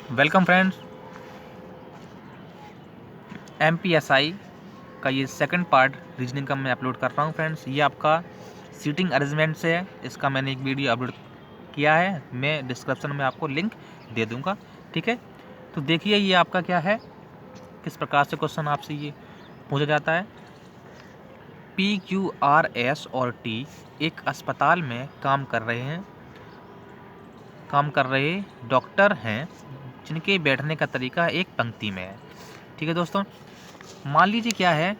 Welcome friends. MPSI का ये second part reasoning का मैं अपलोड कर रहा हूँ फ्रेंड्स। ये आपका सीटिंग अरेंजमेंट से है। इसका मैंने एक वीडियो अपलोड किया है, मैं डिस्क्रिप्शन में आपको लिंक दे दूँगा। ठीक है, तो देखिए ये आपका क्या है, किस प्रकार से क्वेश्चन आपसे ये पूछा जाता है। पी क्यू आर एस और टी एक अस्पताल में काम कर रहे डॉक्टर हैं जिनके बैठने का तरीका एक पंक्ति में है। ठीक है दोस्तों, मान लीजिए क्या है,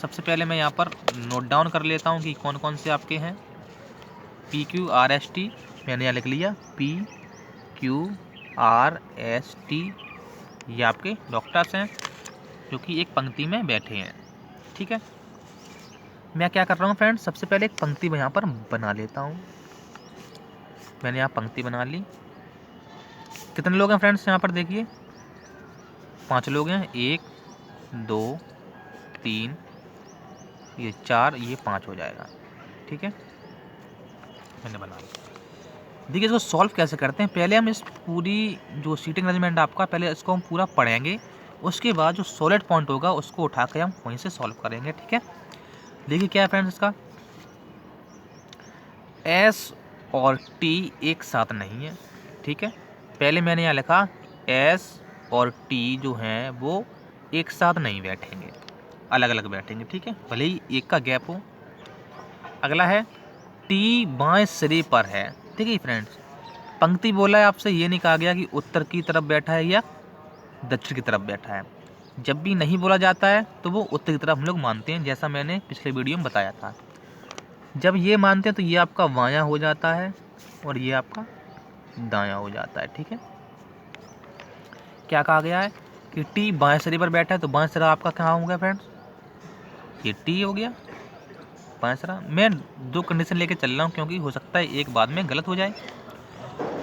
सबसे पहले मैं यहाँ पर नोट डाउन कर लेता हूँ कि कौन कौन से आपके हैं। P Q R S T मैंने यहाँ लिख लिया, P Q R S T ये आपके डॉक्टर्स हैं जो कि एक पंक्ति में बैठे हैं। ठीक है, मैं क्या कर रहा हूँ फ्रेंड्स, सबसे पहले एक पंक्ति यहाँ पर बना लेता हूँ। मैंने यहाँ पंक्ति बना ली। कितने लोग हैं फ्रेंड्स यहाँ पर देखिए, 5 लोग हैं। 1 2 3 ये 4 ये 5 हो जाएगा। ठीक है, मैंने बना लिया। देखिए इसको सॉल्व कैसे करते हैं, पहले हम इस पूरी जो सीटिंग अरेंजमेंट आपका, पहले इसको हम पूरा पढ़ेंगे, उसके बाद जो सॉलिड पॉइंट होगा उसको उठा के हम वहीं से सॉल्व करेंगे। ठीक है, देखिए क्या है फ्रेंड्स, इसका एस और टी एक साथ नहीं है। ठीक है, पहले मैंने यहाँ लिखा एस और टी जो हैं वो एक साथ नहीं बैठेंगे, अलग अलग बैठेंगे। ठीक है, भले ही एक का गैप हो। अगला है टी बाएं सिरे पर है। ठीक है फ्रेंड्स, पंक्ति बोला है आपसे, ये नहीं कहा गया कि उत्तर की तरफ बैठा है या दक्षिण की तरफ बैठा है। जब भी नहीं बोला जाता है तो वो उत्तर की तरफ हम लोग मानते हैं, जैसा मैंने पिछले वीडियो में बताया था। जब ये मानते हैं तो ये आपका बायां हो जाता है और ये आपका दायां हो जाता है। ठीक है, क्या कहा गया है कि टी बाएं सिरे पर बैठा है, तो बाएं सिरा आपका कहाँ हो गया फ्रेंड्स, ये टी हो गया बाएं सिरा। मैं 2 कंडीशन लेके चल रहा हूँ क्योंकि हो सकता है एक बाद में गलत हो जाए,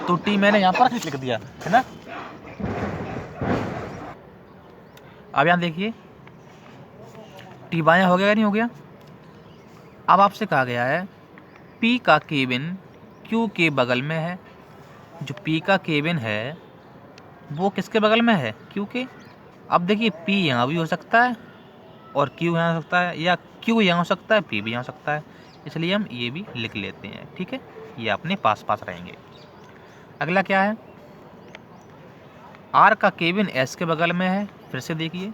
तो टी मैंने यहाँ पर लिख दिया है ना। अब यहाँ देखिए टी बायां हो गया या नहीं हो गया। अब आपसे कहा गया है पी का केबिन क्यू के बगल में है। जो पी का केबिन है वो किसके बगल में है, क्यू के। अब देखिए पी यहाँ भी हो सकता है और क्यू यहाँ हो सकता है, या क्यू यहाँ हो सकता है पी भी यहाँ हो सकता है, इसलिए हम ये भी लिख लेते हैं। ठीक है, ये अपने पास पास रहेंगे। अगला क्या है, आर का केबिन एस के बगल में है। फिर से देखिए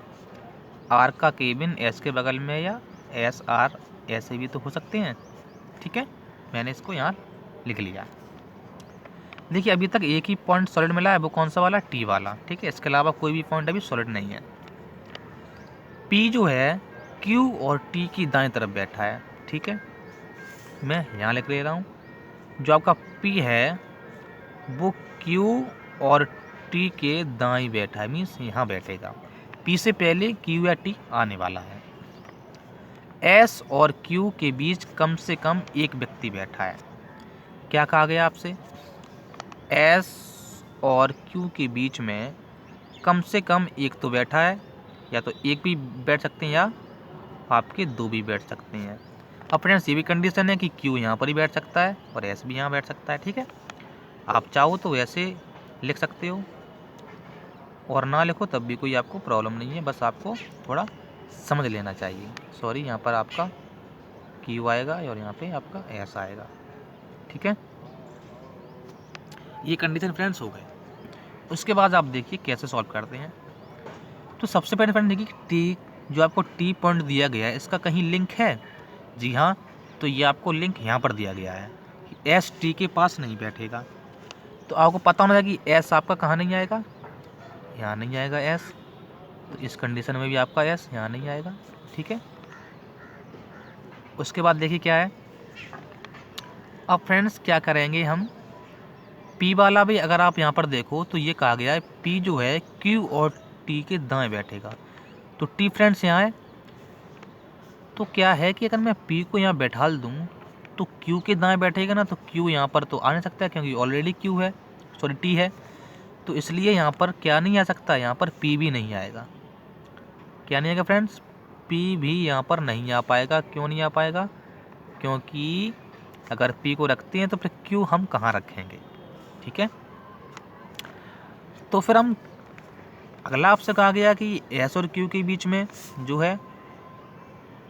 आर का केबिन एस के बगल में, या एस आर ऐसे भी तो हो सकते हैं। ठीक है, मैंने इसको यहाँ लिख लिया। देखिए अभी तक एक ही पॉइंट सॉलिड मिला है, वो कौन सा वाला, टी वाला। ठीक है, इसके अलावा कोई भी पॉइंट अभी सॉलिड नहीं है। पी जो है क्यू और टी की दाएं तरफ बैठा है। ठीक है, मैं यहाँ लिख ले रहा हूँ। जो आपका पी है वो क्यू और टी के दाएं बैठा है, मीन्स यहाँ बैठेगा। पी से पहले क्यू या टी आने वाला है। एस और क्यू के बीच कम से कम एक व्यक्ति बैठा है। क्या कहा गया आपसे, एस और क्यू के बीच में कम से कम एक तो बैठा है, या तो एक भी बैठ सकते हैं या आपके 2 भी बैठ सकते हैं। अब फ्रेंड्स ये भी कंडीशन है कि क्यू यहाँ पर ही बैठ सकता है और एस भी यहाँ बैठ सकता है। ठीक है, आप चाहो तो वैसे लिख सकते हो और ना लिखो तब भी कोई आपको प्रॉब्लम नहीं है, बस आपको थोड़ा समझ लेना चाहिए। सॉरी, यहाँ पर आपका क्यू आएगा और यहाँ पे आपका एस आएगा। ठीक है, ये कंडीशन फ्रेंड्स हो गए। उसके बाद आप देखिए कैसे सॉल्व करते हैं। तो सबसे पहले फ्रेंड देखिए टी, जो आपको टी पॉइंट दिया गया है इसका कहीं लिंक है। जी हाँ, तो ये आपको लिंक यहाँ पर दिया गया है, एस टी के पास नहीं बैठेगा। तो आपको पता होना चाहिए कि एस आपका कहाँ नहीं आएगा, यहाँ नहीं आएगा एस, तो इस कंडीशन में भी आपका एस यहाँ नहीं आएगा। ठीक है, उसके बाद देखिए क्या है। अब फ्रेंड्स क्या करेंगे हम, पी वाला भी अगर आप यहाँ पर देखो तो ये कहा गया है पी जो है क्यू और टी के दाएं बैठेगा। तो टी फ्रेंड्स यहाँ है, तो क्या है कि अगर मैं पी को यहाँ बैठाल दूँ तो क्यू के दाएं बैठेगा ना, तो क्यू यहाँ पर तो आ नहीं सकता है क्योंकि ऑलरेडी क्यू है, सॉरी टी है। तो इसलिए यहाँ पर क्या नहीं आ सकता, यहाँ पर पी भी नहीं आएगा। क्या नहीं आएगा फ्रेंड्स, पी भी यहाँ पर नहीं आ पाएगा। क्यों नहीं आ पाएगा, क्योंकि अगर पी को रखते हैं तो फिर क्यू हम कहाँ रखेंगे। ठीक है, तो फिर हम अगला आपसे कहा गया कि एस और क्यू के बीच में जो है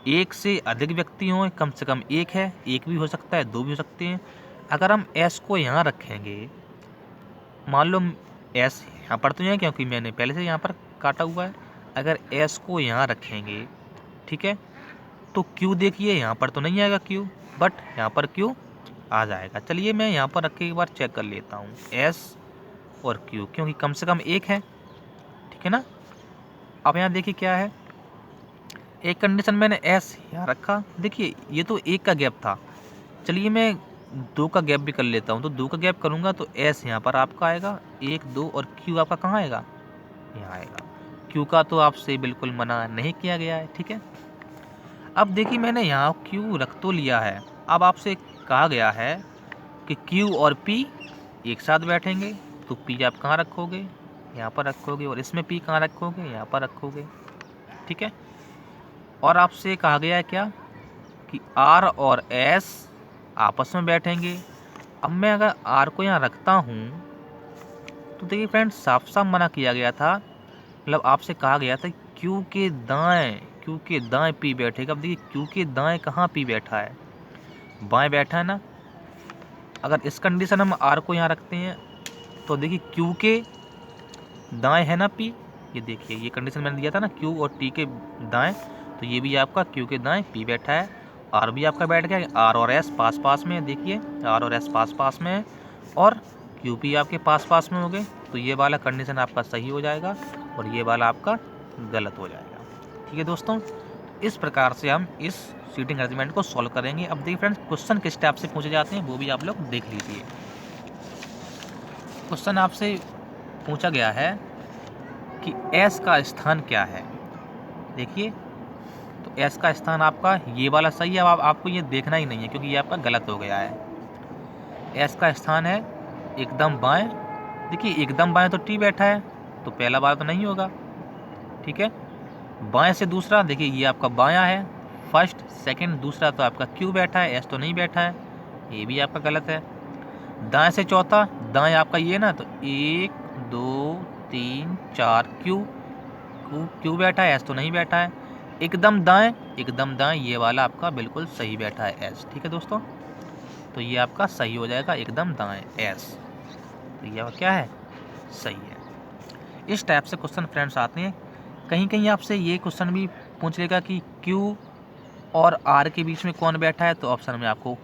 एक से अधिक व्यक्ति हों, कम से कम एक है, एक भी हो सकता है, दो भी हो सकते हैं। अगर हम एस को यहाँ रखेंगे, मान लो एस यहाँ पर तो नहीं है क्योंकि मैंने पहले से यहाँ पर काटा हुआ है। अगर एस को यहाँ रखेंगे, ठीक है, तो क्यू देखिए यहाँ पर तो नहीं आएगा क्यू, बट यहाँ पर क्यू आ जाएगा। चलिए मैं यहाँ पर रख के एक बार चेक कर लेता हूँ एस और क्यू, क्योंकि कम से कम एक है, ठीक है ना। अब यहाँ देखिए क्या है, एक कंडीशन मैंने एस यहाँ रखा, देखिए ये तो एक का गैप था। चलिए मैं दो का गैप भी कर लेता हूँ, तो दो का गैप करूँगा तो एस यहाँ पर आपका आएगा 1 2 और क्यू आपका कहाँ आएगा, यहाँ आएगा। क्यू का तो आपसे बिल्कुल मना नहीं किया गया है, ठीक है। अब देखिए मैंने यहाँ क्यू रख तो लिया है, अब आपसे कहा गया है कि क्यू और पी एक साथ बैठेंगे, तो पी आप कहाँ रखोगे, यहाँ पर रखोगे, और इसमें पी कहाँ रखोगे, यहाँ पर रखोगे, ठीक है। और आपसे कहा गया है क्या कि आर और एस आपस में बैठेंगे। अब मैं अगर आर को यहाँ रखता हूँ तो देखिए फ्रेंड्स साफ साफ मना किया गया था, मतलब आपसे कहा गया था क्यू के दाएं पी बैठेगा। अब देखिए क्यू के दाएं कहाँ पी बैठा है, बाएं बैठा है ना। अगर इस कंडीशन हम आर को यहाँ रखते हैं तो देखिए क्यू के दाएं है ना पी, ये देखिए ये कंडीशन मैंने दिया था ना क्यू और टी के दाएं, तो ये भी आपका क्यू के दाएं पी बैठा है। आर भी आपका बैठ गया, आर और एस पास पास में है, देखिए आर और एस पास पास में है, और क्यू पी आपके पास पास में हो गए, तो ये वाला कंडीशन आपका सही हो जाएगा और ये वाला आपका गलत हो जाएगा, ठीक है दोस्तों। इस प्रकार से हम इस सीटिंग अरेंजमेंट को सॉल्व करेंगे। अब देखिए फ्रेंड्स क्वेश्चन किस टाइप से पूछे जाते हैं वो भी आप लोग देख लीजिए। क्वेश्चन आपसे पूछा गया है कि एस का स्थान क्या है, देखिए तो एस का स्थान आपका ये वाला सही है। अब आपको ये देखना ही नहीं है क्योंकि ये आपका गलत हो गया है। एस का स्थान है एकदम बाएं, देखिए एकदम बाएं तो टी बैठा है, तो पहला वाला तो नहीं होगा, ठीक है। बाएं से दूसरा, देखिए ये आपका बायां है, फर्स्ट सेकंड दूसरा तो आपका क्यू बैठा है, एस तो नहीं बैठा है, ये भी आपका गलत है। दाएं से चौथा, दाएं आपका ये ना, तो 1 2 3 4 क्यू बैठा है, एस तो नहीं बैठा है। एकदम दाएं ये वाला आपका बिल्कुल सही बैठा है एस, ठीक है दोस्तों। तो ये आपका सही हो जाएगा एकदम दाएं एस, तो ये क्या है, सही है। इस टाइप से क्वेश्चन फ्रेंड्स आते हैं। कहीं कहीं आपसे ये क्वेश्चन भी पूछ लेगा कि क्यू और आर के बीच में कौन बैठा है, तो ऑप्शन में आपको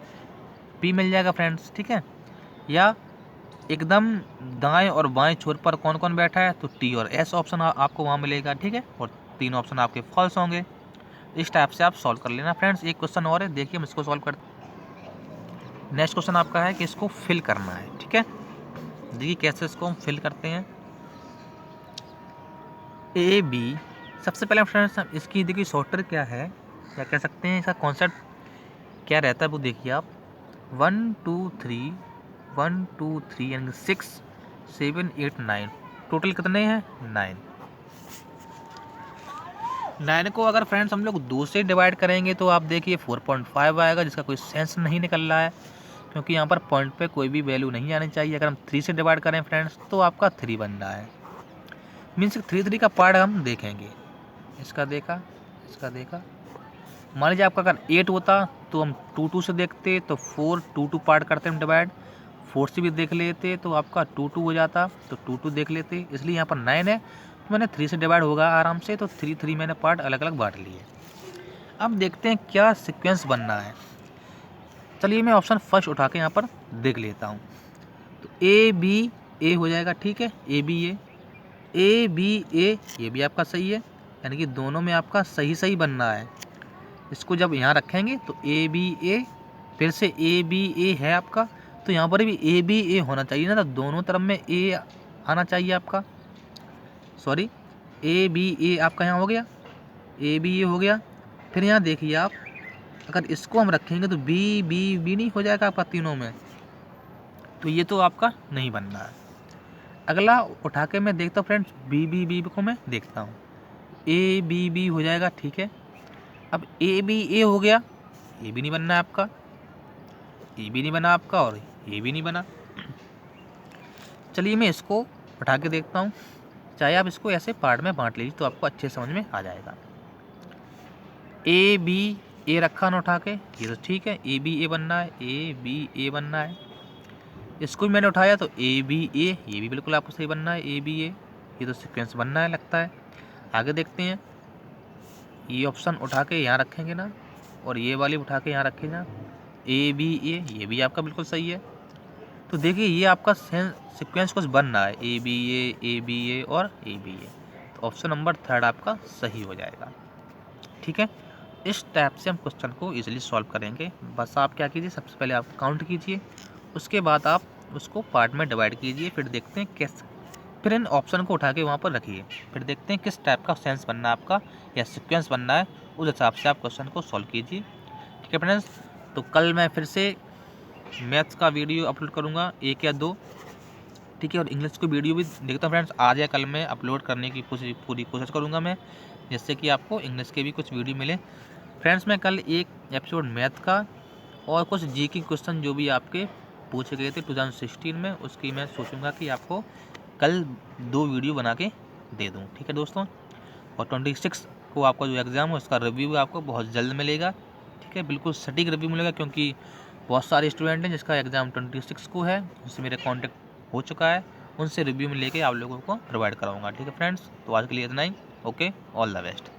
पी मिल जाएगा फ्रेंड्स, ठीक है। या एकदम दाएं और बाएं छोर पर कौन कौन बैठा है, तो टी और एस ऑप्शन आपको वहाँ मिलेगा, ठीक है। और 3 ऑप्शन आपके फॉल्स होंगे। इस टाइप से आप सॉल्व कर लेना फ्रेंड्स। एक क्वेश्चन और है, देखिए हम इसको सॉल्व करते हैं। नेक्स्ट क्वेश्चन आपका है कि इसको फिल करना है, ठीक है। देखिए कैसे इसको हम फिल करते हैं। ए बी, सबसे पहले फ्रेंड्स इसकी देखिए सॉर्टर क्या है, क्या कह सकते हैं, इसका कॉन्सेप्ट क्या रहता है वो देखिए आप। 1 2 3 1 2 3 यानी 6 7 8 9, टोटल कितने हैं 9। 9 को अगर फ्रेंड्स हम लोग 2 से डिवाइड करेंगे तो आप देखिए 4.5 आएगा, जिसका कोई सेंस नहीं निकल रहा है क्योंकि यहाँ पर पॉइंट पे कोई भी वैल्यू नहीं आनी चाहिए। अगर हम 3 से डिवाइड करें फ्रेंड्स तो आपका 3 बन रहा है, मीन्स 3 का पार्ट हम देखेंगे। इसका देखा, इसका देखा। मान लीजिए आपका अगर 8 होता तो हम 2 से देखते, तो 4 2 पार्ट करते हम डिवाइड, 4 से भी देख लेते तो आपका 2 हो जाता, तो 2 देख लेते। इसलिए यहाँ पर 9 है तो मैंने 3 से डिवाइड होगा आराम से, तो 3 मैंने पार्ट अलग अलग बांट लिए। अब देखते हैं क्या सीक्वेंस बनना है। चलिए मैं ऑप्शन फर्स्ट उठा के यहाँ पर देख लेता हूँ। तो ए बी ए हो जाएगा, ठीक है, ए बी ए, ये भी आपका सही है, यानी कि दोनों में आपका सही सही बनना है। इसको जब यहाँ रखेंगे तो ए बी ए, फिर से ए बी ए है आपका, तो यहाँ पर भी ए बी ए होना चाहिए ना, तो दोनों तरफ में ए आना चाहिए आपका। सॉरी, ए बी ए आपका यहाँ हो गया, ए बी ए हो गया। फिर यहाँ देखिए आप, अगर इसको हम रखेंगे तो बी बी बी नहीं हो जाएगा आपका तीनों में, तो ये तो आपका नहीं बन रहा है। अगला उठा के मैं देखता हूँ फ्रेंड्स, बी बी बी को मैं देखता हूँ, ए बी बी हो जाएगा, ठीक है। अब ए बी ए हो गया, ये भी नहीं बनना है आपका, ये भी नहीं बना आपका, और ये भी नहीं बना। चलिए मैं इसको उठा के देखता हूँ। चाहे आप इसको ऐसे पार्ट में बांट लीजिए तो आपको अच्छे समझ में आ जाएगा। ए बी ए रखा ना उठा के, ये तो ठीक है, ए बी ए बनना है, ए बी ए बनना है। इसको भी मैंने उठाया तो ए बी ए, ये भी बिल्कुल आपको सही बनना है, ए बी ए, ये तो सीक्वेंस बनना है लगता है। आगे देखते हैं, ये ऑप्शन उठा के यहाँ रखेंगे ना, और ये वाली उठा के यहाँ रखें ना, ए बी ए, ये भी आपका बिल्कुल सही है। तो देखिए ये आपका सीक्वेंस कुछ बन रहा है, ए बी ए और ए बी ए, तो ऑप्शन नंबर 3 आपका सही हो जाएगा। ठीक है, इस टाइप से हम क्वेश्चन को इजीली सॉल्व करेंगे। बस आप क्या कीजिए, सबसे पहले आप काउंट कीजिए, उसके बाद आप उसको पार्ट में डिवाइड कीजिए, फिर देखते हैं किस, फिर इन ऑप्शन को उठा के वहाँ पर रखिए, फिर देखते हैं किस टाइप का सेंस बनना है आपका या सीक्वेंस बनना है, उस हिसाब से आप क्वेश्चन को सॉल्व कीजिए। ठीक है फ्रेंड्स, तो कल मैं फिर से मैथ्स का वीडियो अपलोड करूँगा 1 या 2। ठीक है, और इंग्लिश की वीडियो भी देखता हूँ फ्रेंड्स, आज या कल मैं अपलोड करने की पूरी कोशिश करूँगा मैं, जिससे कि आपको इंग्लिश के भी कुछ वीडियो मिले। फ्रेंड्स मैं कल एक एपिसोड मैथ का और कुछ जी के क्वेश्चन जो भी आपके पूछे गए थे 2016 में, उसकी मैं सोचूंगा कि आपको कल 2 वीडियो बना के दे दूं। ठीक है दोस्तों, और 26 को आपका जो एग्ज़ाम है उसका रिव्यू आपको बहुत जल्द मिलेगा। ठीक है, बिल्कुल सटीक रिव्यू मिलेगा, क्योंकि बहुत सारे स्टूडेंट हैं जिसका एग्ज़ाम 26 को है, उससे मेरा कॉन्टेक्ट हो चुका है, उनसे रिव्यू में लेके आप लोगों को प्रोवाइड कराऊंगा। ठीक है फ्रेंड्स, तो आज के लिए इतना ही। Okay, all the best.